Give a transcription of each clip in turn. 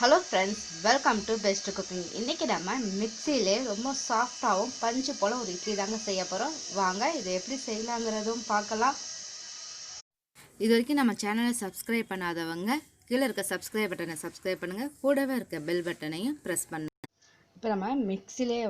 Hello friends, welcome to Bestcooking. இன்னைக்கு நம்ம மிக்ஸிலே ரொம்ப சாஃப்டாவும் பஞ்சு போல ஒரு இட்லி தாங்க செய்ய போறோம். வாங்க இதை எப்படி செய்யலாம்ங்கறதும் பார்க்கலாம். இது வரைக்கும் நம்ம சேனலை சப்ஸ்கிரைப் பண்ணாதவங்க கீழ இருக்க சப்ஸ்கிரைப் பட்டனை சப்ஸ்கிரைப் பண்ணுங்க. கூடவே இருக்க பெல் பட்டனையும் பிரஸ் பண்ணுங்க. இப்போ நம்ம மிக்ஸிலே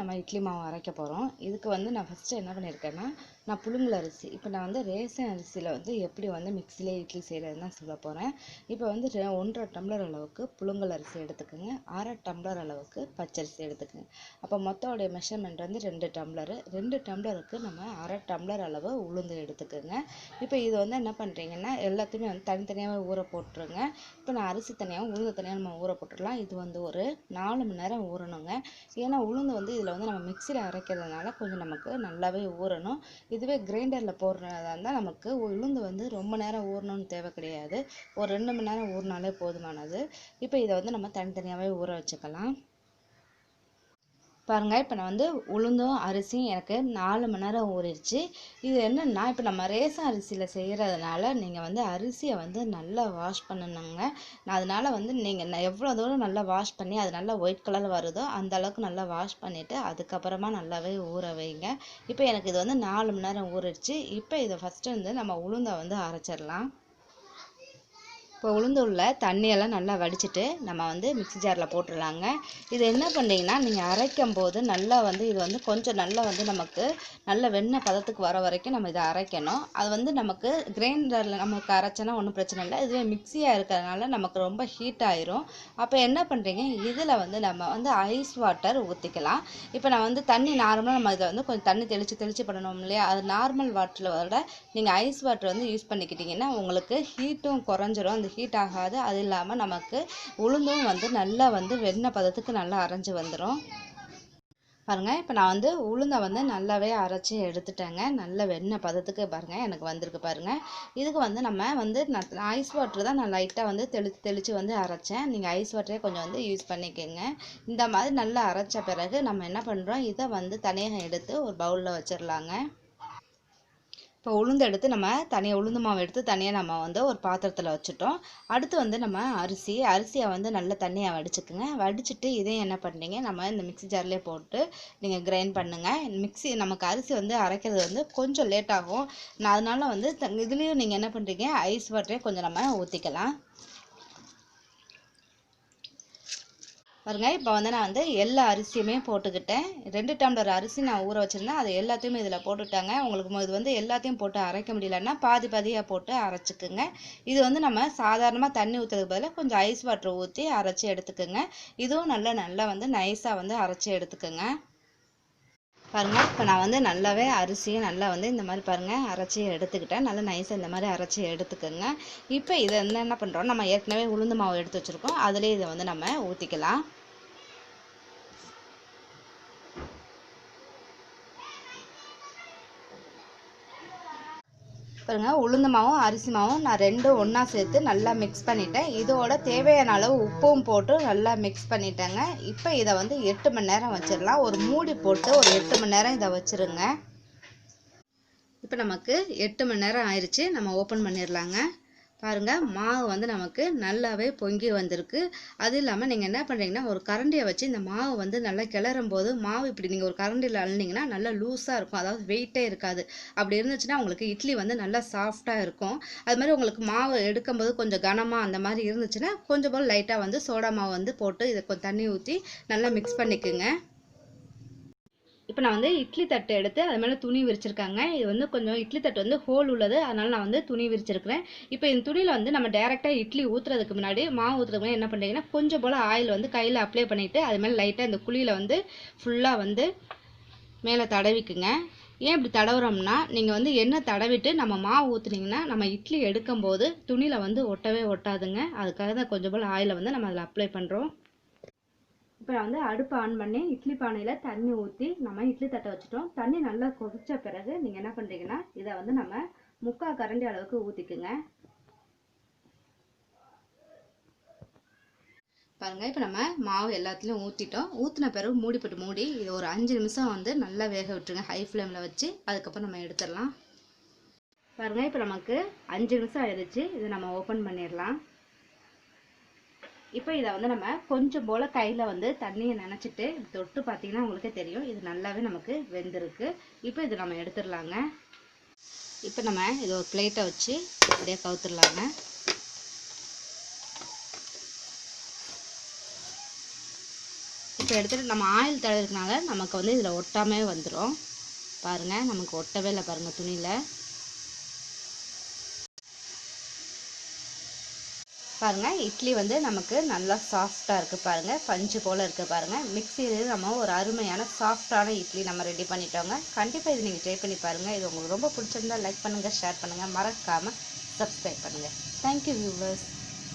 நம்ம இட்லி மாவு அரைக்க போகிறோம். இதுக்கு நான் ஃபஸ்ட்டு என்ன பண்ணியிருக்கேன்னா, நான் புழுங்கல் அரிசி இப்போ நான் ரேஷன் அரிசியில் எப்படி மிக்ஸிலே இட்லி செய்கிறதுன்னு தான் சொல்ல போகிறேன். இப்போ 1.5 டம்ளர் அளவுக்கு புழுங்கல் அரிசி எடுத்துக்கோங்க, 1/2 டம்ளர் அளவுக்கு பச்சரிசி எடுத்துக்கோங்க. அப்போ மொத்தோடைய மெஷர்மெண்ட் 2 டம்ளரு. 2 டம்ளருக்கு நம்ம 1/2 டம்ளர் அளவு உளுந்து எடுத்துக்கோங்க. இப்போ இது என்ன பண்ணுறீங்கன்னா, எல்லாத்தையுமே தனித்தனியாகவே ஊற போட்டுருங்க. இப்போ நான் அரிசி தனியாகவும் உளுந்து தனியாக நம்ம ஊற போட்டுடலாம். இது ஒரு 4 மணி நேரம் ஊறணும். ஏன்னா உளுந்து இதில் நம்ம மிக்சியில் அரைக்கிறதுனால கொஞ்சம் நமக்கு நல்லாவே ஊறணும். இதுவே கிரைண்டரில் போடுறதா இருந்தால் நமக்கு உளுந்து ரொம்ப நேரம் ஊறணும்னு தேவை கிடையாது. ஒரு 2 மணி நேரம் ஊறினாலே போதுமானது. இப்போ இதை நம்ம தனித்தனியாகவே ஊற வச்சுக்கலாம். பாருங்க, இப்போ நான் உளுந்தும் அரிசியும் எனக்கு 4 மணி நேரம் ஊறிடுச்சு. இது என்னன்னா, இப்போ நம்ம ரேஷன் அரிசியில் செய்கிறதுனால நீங்கள் அரிசியை நல்லா வாஷ் பண்ணணுங்க. அதனால நீங்கள் எவ்வளோ தூரம் நல்லா வாஷ் பண்ணி அது நல்லா ஒயிட் கலரில் வருதோ அந்த அளவுக்கு நல்லா வாஷ் பண்ணிவிட்டு அதுக்கப்புறமா நல்லாவே ஊற வைங்க. இப்போ எனக்கு இது 4 மணி நேரம் ஊறிடுச்சு. இப்போ இதை ஃபஸ்ட்டு நம்ம உளுந்தை அரைச்சிடலாம். இப்போ உளுந்து உள்ள தண்ணியெல்லாம் நல்லா வடிச்சிட்டு நம்ம மிக்ஸி ஜாரில் போட்டுடலாங்க. இது என்ன பண்ணுறீங்கன்னா, நீங்கள் அரைக்கும் போது நல்லா இது கொஞ்சம் நல்லா நமக்கு நல்ல வெண்ணெய் பதத்துக்கு வர வரைக்கும் நம்ம இதை அரைக்கணும். அது நமக்கு கிரைண்டரில் நமக்கு அரைச்சோன்னா ஒன்றும் பிரச்சனை இல்லை. இதுவே மிக்ஸியாக இருக்கிறதுனால நமக்கு ரொம்ப ஹீட் ஆயிரும். அப்போ என்ன பண்ணுறீங்க, இதில் நம்ம ஐஸ் வாட்டர் ஊற்றிக்கலாம். இப்போ நான் தண்ணி நார்மலாக நம்ம இதை கொஞ்சம் தண்ணி தெளித்து பண்ணணும் இல்லையா, அது நார்மல் வாட்டரில் விட நீங்கள் ஐஸ் வாட்டர் யூஸ் பண்ணிக்கிட்டிங்கன்னா உங்களுக்கு ஹீட்டும் குறைஞ்சிரும், அந்த ஹீட் ஆகாது. அது இல்லாமல் நமக்கு உளுந்தும் நல்லா வெண்ணெய் பதத்துக்கு நல்லா அரைஞ்சு வந்துடும். பாருங்கள், இப்போ நான் உளுந்தை நல்லாவே அரைச்சி எடுத்துட்டேங்க. நல்ல வெண்ணெய் பதத்துக்கு பாருங்கள் எனக்கு வந்திருக்கு பாருங்கள். இதுக்கு நான் ஐஸ் வாட்டர் தான் நான் லைட்டாக தெளித்து அரைச்சேன். நீங்கள் ஐஸ் வாட்டரே கொஞ்சம் யூஸ் பண்ணிக்கோங்க. இந்த மாதிரி நல்லா அரைச்ச பிறகு நம்ம என்ன பண்ணுறோம், இதை தனியாக எடுத்து ஒரு பவுலில் வச்சிடலாங்க. இப்போ உளுந்து எடுத்து நம்ம தனியாக உளுந்து மாவு எடுத்து தனியாக நம்ம ஒரு பாத்திரத்தில் வச்சுட்டோம். அடுத்து நம்ம அரிசியை நல்லா தண்ணியாக வடிச்சுக்குங்க. வடிச்சிட்டு இதையும் என்ன பண்ணுறீங்க, நம்ம இந்த மிக்ஸி ஜார்லேயே போட்டு நீங்கள் கிரைண்ட் பண்ணுங்கள். நமக்கு அரிசி அரைக்கிறது கொஞ்சம் லேட் ஆகும். அதனால இதுலேயும் நீங்கள் என்ன பண்ணுறீங்க, ஐஸ் வாட்டரே கொஞ்சம் நம்ம ஊற்றிக்கலாம். பாருங்க, இப்போ நான் எல்லா அரிசியுமே போட்டுக்கிட்டேன். 2 டம்ளர் அரிசி நான் ஊற வச்சுருந்தேன். அது எல்லாத்தையுமே இதில் போட்டுட்டாங்க. உங்களுக்கு இது எல்லாத்தையும் போட்டு அரைக்க முடியலன்னா பாதி பாதியாக போட்டு அரைச்சிக்குங்க. இது நம்ம சாதாரணமாக தண்ணி ஊற்றுறதுக்கு பதிலாக கொஞ்சம் ஐஸ் வாட்டர் ஊற்றி அரைச்சி எடுத்துக்கோங்க. இதுவும் நல்லா நைஸாக அரைச்சி எடுத்துக்கோங்க. பாருங்க, இப்போ நான் நல்லாவே அரிசியை நல்லா இந்த மாதிரி பாருங்கள் அரைச்சி எடுத்துக்கிட்டேன். நல்லா நைஸாக இந்த மாதிரி அரைச்சி எடுத்துக்கோங்க. இப்போ இதை என்ன பண்ணுறோம், நம்ம ஏற்கனவே உளுந்து மாவு எடுத்து வச்சுருக்கோம், அதிலே இதை நம்ம ஊற்றிக்கலாம். பாருங்க, உளுந்து மாவும் அரிசி மாவும் நான் ரெண்டும் ஒன்றா சேர்த்து நல்லா மிக்ஸ் பண்ணிட்டேன். இதோட தேவையான அளவு உப்பும் போட்டு நல்லா மிக்ஸ் பண்ணிட்டேங்க. இப்போ இதை 8 மணி நேரம் வச்சிடலாம். ஒரு மூடி போட்டு ஒரு 8 மணி நேரம் இதை வச்சுருங்க. இப்போ நமக்கு 8 மணி நேரம் ஆயிடுச்சு. நம்ம ஓப்பன் பண்ணிடலாங்க. பாருங்கள், மாவு நமக்கு நல்லாவே பொங்கி வந்திருக்கு. அது இல்லாமல் நீங்கள் என்ன பண்ணுறீங்கன்னா, ஒரு கரண்டியை வச்சு இந்த மாவு நல்லா கிளறும் போது மாவு இப்படி நீங்கள் ஒரு கரண்டியில் அள்ளினீங்கன்னா நல்லா லூஸாக இருக்கும். அதாவது வெயிட்டே இருக்காது. அப்படி இருந்துச்சுன்னா உங்களுக்கு இட்லி நல்லா சாஃப்டாக இருக்கும். அது மாதிரி உங்களுக்கு மாவு எடுக்கும்போது கொஞ்சம் கனமாக அந்த மாதிரி இருந்துச்சுன்னா கொஞ்சம் போல் லைட்டாக சோடா மாவு போட்டு இதை கொஞ்சம் தண்ணி ஊற்றி நல்லா மிக்ஸ் பண்ணிக்கோங்க. இப்போ நான் இட்லி தட்டு எடுத்து அது மேலே துணி விரிச்சிருக்காங்க. இது கொஞ்சம் இட்லி தட்டு ஹோல் உள்ளது, அதனால நான் துணி விரிச்சிருக்கிறேன். இப்போ இந்த துணியில் நம்ம டேரெக்டாக இட்லி ஊற்றுறதுக்கு முன்னாடி மாவு ஊற்றுறதுக்கு முன்னாடி என்ன பண்ணுறீங்கன்னா, கொஞ்சம் போல் ஆயில் கையில் அப்ளை பண்ணிவிட்டு அது மேலே லைட்டாக இந்த குழியில் ஃபுல்லாக மேலே தடவிக்குங்க. ஏன் இப்படி தடவுறோம்னா, நீங்கள் எண்ணெய் தடவிட்டு நம்ம மாவு ஊற்றுனீங்கன்னா நம்ம இட்லி எடுக்கும்போது துணியில் ஒட்டவே ஒட்டாதுங்க. அதுக்காக தான் கொஞ்சம் போல் ஆயிலை நம்ம அதில் அப்ளை பண்ணுறோம். இப்போ நான் அடுப்பு ஆன் பண்ணி இட்லி பானையில் தண்ணி ஊற்றி நம்ம இட்லி தட்டை வச்சுட்டோம். தண்ணி நல்லா கொதித்த பிறகு நீங்கள் என்ன பண்ணுறீங்கன்னா, இதை நம்ம 3/4 கரண்டி அளவுக்கு ஊற்றிக்குங்க. பாருங்கள், இப்போ நம்ம மாவு எல்லாத்துலேயும் ஊற்றிட்டோம். ஊற்றின பிறகு மூடி இது ஒரு 5 நிமிஷம் நல்லா வேக விட்டுருங்க ஹை ஃப்ளேமில் வச்சு. அதுக்கப்புறம் நம்ம எடுத்துடலாம். பாருங்கள், இப்போ நமக்கு 5 நிமிஷம் ஆயிடுச்சு. இதை நம்ம ஓப்பன் பண்ணிடலாம். இப்போ இதை வந்து நம்ம கொஞ்சம் போல் கையில் வந்து தண்ணியை நனைச்சிட்டு தொட்டு பார்த்தீங்கன்னா உங்களுக்கே தெரியும் இது நல்லாவே நமக்கு வெந்திருக்கு. இப்போ இது நம்ம எடுத்துடலாங்க. இப்போ நம்ம இதை ஒரு பிளேட்டை வச்சு அப்படியே கவுத்துடலாங்க. இப்போ எடுத்துகிட்டு நம்ம ஆயில் தடவிறதுனால நமக்கு வந்து இதில் ஒட்டாமே வந்துடும். பாருங்கள், நமக்கு ஒட்டவே இல்லை பாருங்கள் துணியில். பாருங்கள், இட்லி வந்து நமக்கு நல்லா சாஃப்டாக இருக்குது பாருங்கள், பஞ்சு போல் இருக்குது பாருங்கள். மிக்சியிலே நம்ம ஒரு அருமையான சாஃப்டான இட்லி நம்ம ரெடி பண்ணிட்டோங்க. கண்டிப்பாக இது நீங்கள் ட்ரை பண்ணி பாருங்கள். இது உங்களுக்கு ரொம்ப பிடிச்சிருந்தா லைக் பண்ணுங்கள், ஷேர் பண்ணுங்கள், மறக்காமல் சப்ஸ்கிரைப் பண்ணுங்கள். Thank you viewers.